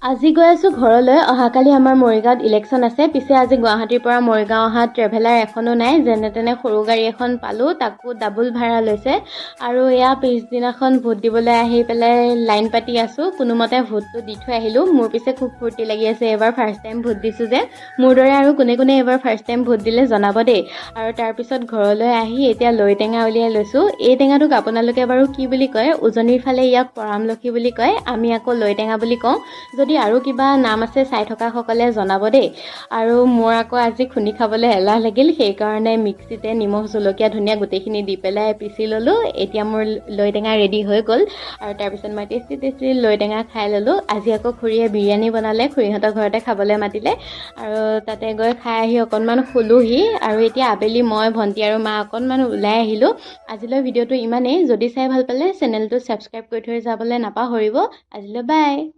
আজি গৈ আছোঁ ঘৰলৈ। অহাকালি আমাৰ মৰিগাঁৱত ইলেকশ্যন আছে। পিছে আজি গুৱাহাটীৰ পৰা মৰিগাঁও অহা ট্ৰেভেলাৰ এখনো নাই। যেনে তেনে সৰু গাড়ী এখন পালোঁ, তাকো ডাবুল ভাড়া লৈছে। আৰু এয়া পিছদিনাখন ভোট দিবলৈ আহি পেলাই লাইন পাতি আছোঁ। কোনোমতে ভোটটো দি থৈ আহিলোঁ। মোৰ পিছে খুব ফূৰ্তি লাগি আছে, এইবাৰ ফাৰ্ষ্ট টাইম ভোট দিছোঁ যে। মোৰ দৰে আৰু কোনে কোনে এইবাৰ ফাৰ্ষ্ট টাইম ভোট দিলে জনাব দেই। আৰু তাৰপিছত ঘৰলৈ আহি এতিয়া লৈ টেঙা উলিয়াই লৈছোঁ। এই টেঙাটোক আপোনালোকে বাৰু কি বুলি কয়? উজনিৰ ফালে ইয়াক পৰামলখি বুলি কয়, আমি আকৌ লৈ টেঙা বুলি কওঁ। যদি আৰু কিবা নাম আছে চাই থকাসকলে জনাব দেই। আৰু মোৰ আকৌ আজি খুন্দি খাবলৈ এলাহ লাগিল, সেইকাৰণে মিক্সিতে নিমখ জলকীয়া ধনিয়া গোটেইখিনি দি পেলাই পিচি ল'লোঁ। এতিয়া মোৰ লৈ টেঙা ৰেডি হৈ গ'ল। আৰু তাৰপিছত মই টেষ্টি লৈ টেঙা খাই ল'লোঁ। আজি আকৌ খুৰীয়ে বিৰিয়ানী বনালে, খুৰীহঁতৰ ঘৰতে খাবলৈ মাতিলে। আৰু তাতে গৈ খাই আহি অকণমান শুলোহি। আৰু এতিয়া আবেলি মই ভণ্টি আৰু মা অকণমান ওলাই আহিলোঁ। আজিলৈ ভিডিঅ'টো ইমানেই। যদি চাই ভাল পালে চেনেলটো ছাবস্ক্ৰাইব কৰি থৈ যাবলৈ নাপাহৰিব। আজিলৈ বাই।